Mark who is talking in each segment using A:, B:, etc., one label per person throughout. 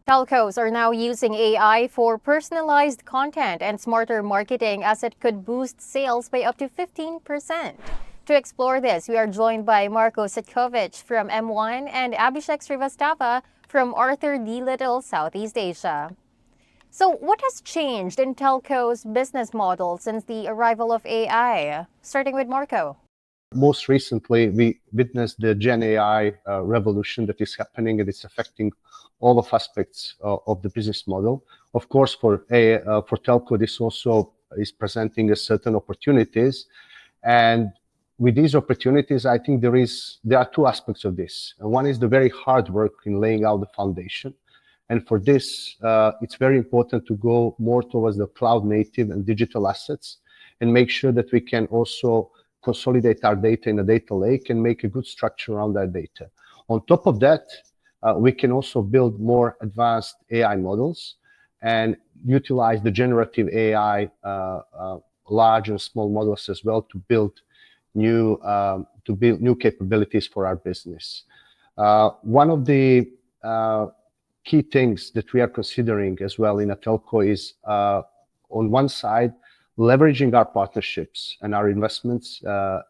A: Telcos are now using AI for personalized content and smarter marketing as it could boost sales by up to 15%. To explore this, we are joined by Marco Sitkovich from M1 and Abhishek Srivastava from Arthur D. Little, Southeast Asia. So, what has changed in telcos' business model since the arrival of AI? Starting with Marco.
B: Most recently, we witnessed the Gen AI revolution that is happening, and it's affecting all of aspects of the business model. Of course, for telco, this also is presenting a certain opportunities, and with these opportunities, I think there are two aspects of this. One is the very hard work in laying out the foundation, and for this, it's very important to go more towards the cloud native and digital assets, and make sure that we can also consolidate our data in a data lake and make a good structure around that data. On top of that, we can also build more advanced AI models and utilize the generative AI, large and small models as well, to build new capabilities for our business. One of the key things that we are considering as well in a telco is, on one side, leveraging our partnerships and our investments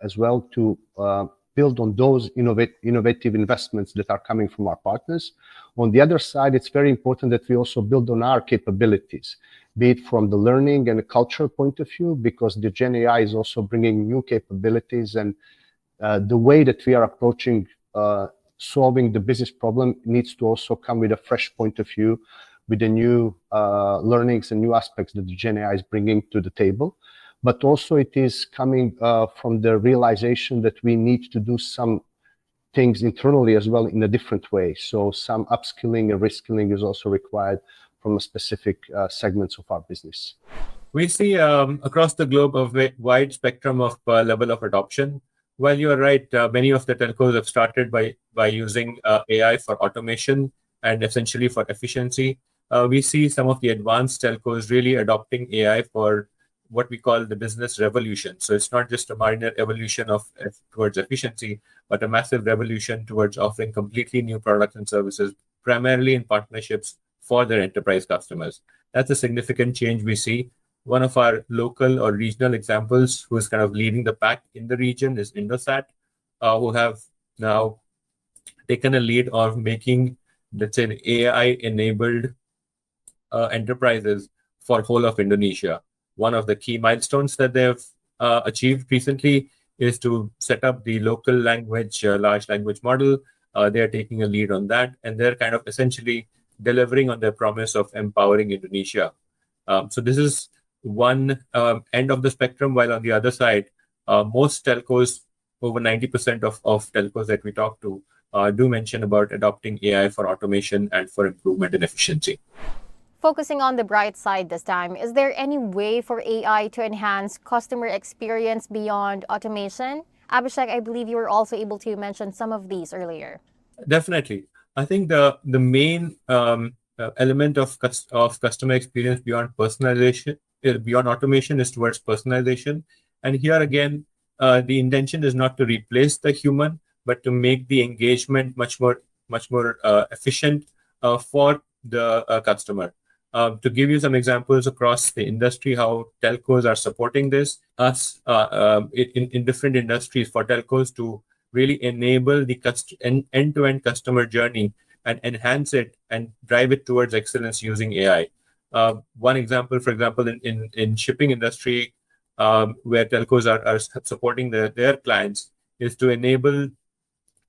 B: as well to build on those innovative investments that are coming from our partners. On the other side, it's very important that we also build on our capabilities, be it from the learning and the cultural point of view, because the Gen AI is also bringing new capabilities, and the way that we are approaching solving the business problem needs to also come with a fresh point of view, with the new learnings and new aspects that the Gen AI is bringing to the table. But also it is coming from the realization that we need to do some things internally as well in a different way. So some upskilling and reskilling is also required from a specific segments of our business.
C: We see across the globe a wide spectrum of level of adoption. While you are right, many of the telcos have started by using AI for automation and essentially for efficiency. We see some of the advanced telcos really adopting AI for what we call the business revolution. So it's not just a minor evolution towards efficiency, but a massive revolution towards offering completely new products and services, primarily in partnerships for their enterprise customers. That's a significant change we see. One of our local or regional examples who is kind of leading the pack in the region is Indosat, who have now taken a lead of making, let's say, AI-enabled enterprises for whole of Indonesia. One of the key milestones that they've achieved recently is to set up the local language large language model. They're taking a lead on that, and they're kind of essentially delivering on their promise of empowering Indonesia. So this is one end of the spectrum, while on the other side, most telcos, over 90% of telcos that we talk to, do mention about adopting AI for automation and for improvement in efficiency.
A: Focusing on the bright side this time, is there any way for AI to enhance customer experience beyond automation? Abhishek, I believe you were also able to mention some of these earlier.
C: Definitely. I think the main element of customer experience beyond personalization, beyond automation, is towards personalization. And here again, the intention is not to replace the human, but to make the engagement much more efficient for the customer. To give you some examples across the industry, how telcos are supporting this, in different industries, for telcos to really enable the end-to-end customer journey and enhance it and drive it towards excellence using AI. One example, for example, in shipping industry, where telcos are supporting their clients, is to enable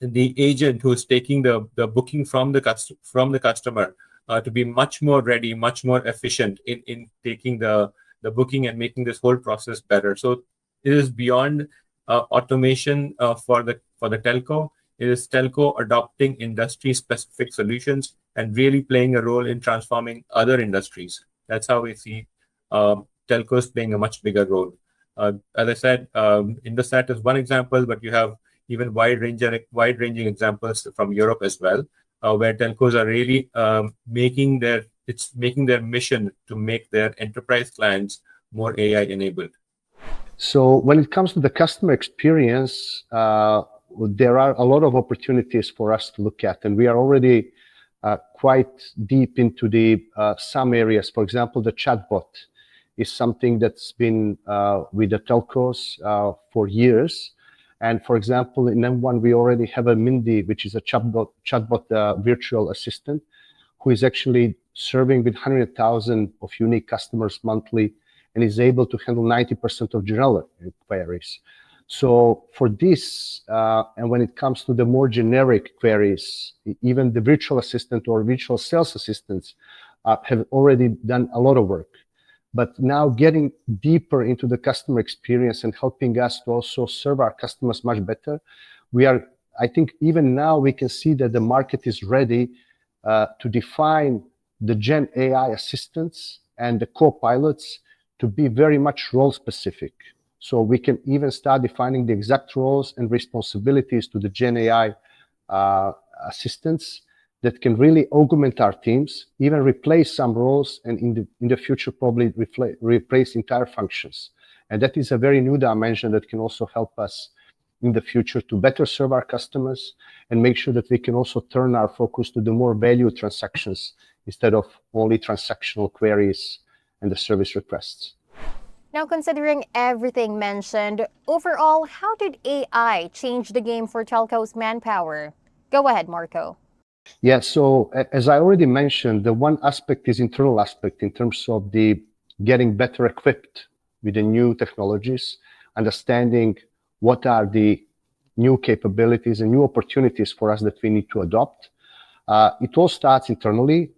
C: the agent who is taking the booking from the customer to be much more ready, much more efficient in taking the booking and making this whole process better. So it is beyond automation for the telco. It is telco adopting industry-specific solutions and really playing a role in transforming other industries. That's how we see telcos playing a much bigger role. As I said, Indosat is one example, but you have even wide-ranging examples from Europe as well, where telcos are really making their mission to make their enterprise clients more AI-enabled.
B: So when it comes to the customer experience, there are a lot of opportunities for us to look at, and we are already quite deep into the some areas. For example, the chatbot is something that's been with the telcos for years. And for example, in M1, we already have a Mindy, which is a chatbot virtual assistant, who is actually serving with 100,000 of unique customers monthly and is able to handle 90% of general queries. So for this, and when it comes to the more generic queries, even the virtual assistant or virtual sales assistants have already done a lot of work. But now getting deeper into the customer experience and helping us to also serve our customers much better, I think even now we can see that the market is ready to define the Gen AI assistants and the co-pilots to be very much role specific. So we can even start defining the exact roles and responsibilities to the Gen AI assistants that can really augment our teams, even replace some roles, and in the future probably replace entire functions. And that is a very new dimension that can also help us in the future to better serve our customers and make sure that we can also turn our focus to the more value transactions instead of only transactional queries and the service requests.
A: Now, considering everything mentioned, overall, how did AI change the game for telcos manpower? Go ahead, Marco.
B: Yeah, so as I already mentioned, the one aspect is internal aspect in terms of the getting better equipped with the new technologies, understanding what are the new capabilities and new opportunities for us that we need to adopt. It all starts internally,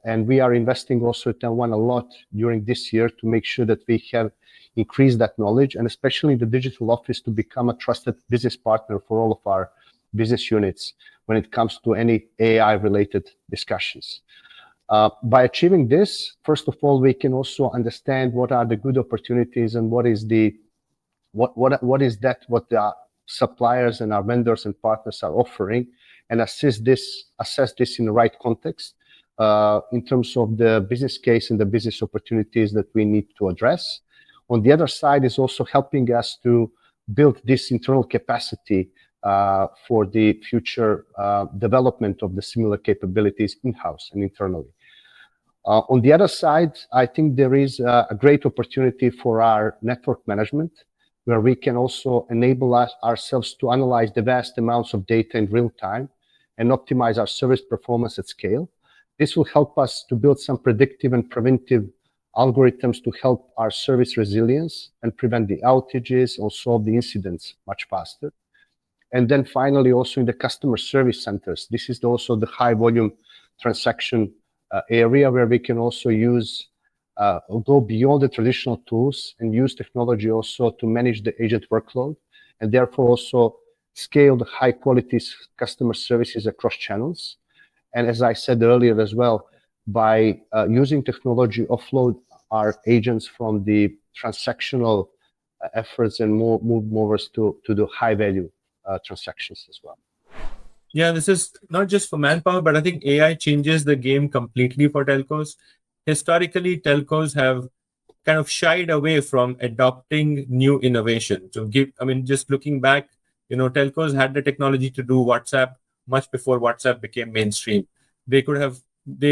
B: and we are investing also at M1 a lot during this year to make sure that we have increased that knowledge, and especially the digital office to become a trusted business partner for all of our business units when it comes to any AI-related discussions. By achieving this, first of all, we can also understand what are the good opportunities and what is the what the suppliers and our vendors and partners are offering, and assess this in the right context in terms of the business case and the business opportunities that we need to address. On the other side is also helping us to build this internal capacity for the future development of the similar capabilities in-house and internally. On the other side, I think there is a great opportunity for our network management, where we can also enable ourselves to analyze the vast amounts of data in real time and optimize our service performance at scale. This will help us to build some predictive and preventive algorithms to help our service resilience and prevent the outages or solve the incidents much faster. And then finally, also in the customer service centers, this is also the high volume transaction area where we can also go beyond the traditional tools and use technology also to manage the agent workload, and therefore also scale the high quality customer services across channels. And as I said earlier as well, by using technology, offload our agents from the transactional efforts and move over to the high value transactions as well.
C: Yeah, this is not just for manpower, but I think AI changes the game completely for telcos. Historically, telcos have kind of shied away from adopting new innovation. Just looking back, telcos had the technology to do WhatsApp much before WhatsApp became mainstream. They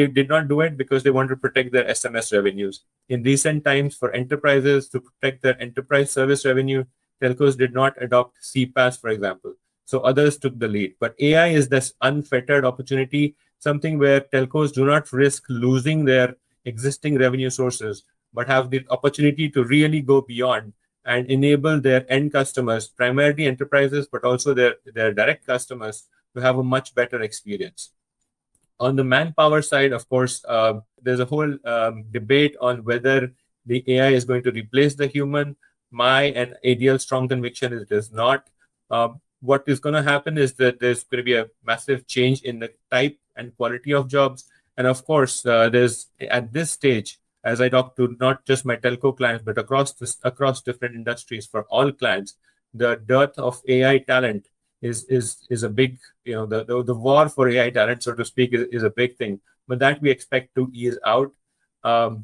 C: did not do it because they wanted to protect their SMS revenues. In recent times, for enterprises to protect their enterprise service revenue, telcos did not adopt CPaaS, for example. So others took the lead. But AI is this unfettered opportunity, something where telcos do not risk losing their existing revenue sources, but have the opportunity to really go beyond and enable their end customers, primarily enterprises, but also their direct customers, to have a much better experience. On the manpower side, of course, there's a whole debate on whether the AI is going to replace the human. My and ADL's strong conviction is it is not. What is going to happen is that there's going to be a massive change in the type and quality of jobs. And of course, there's at this stage, as I talk to not just my telco clients, but across different industries for all clients, the dearth of AI talent is a big, the war for AI talent, so to speak, is a big thing. But that we expect to ease out over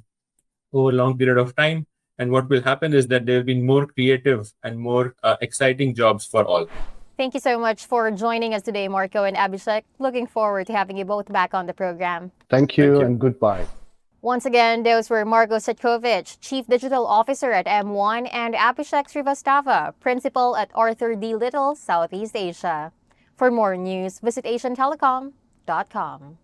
C: a long period of time. And what will happen is that there will be more creative and more exciting jobs for all.
A: Thank you so much for joining us today, Marco and Abhishek. Looking forward to having you both back on the program.
B: Thank you and goodbye.
A: Once again, those were Marco Setkovich, Chief Digital Officer at M1, and Abhishek Srivastava, Principal at Arthur D. Little, Southeast Asia. For more news, visit asiantelecom.com.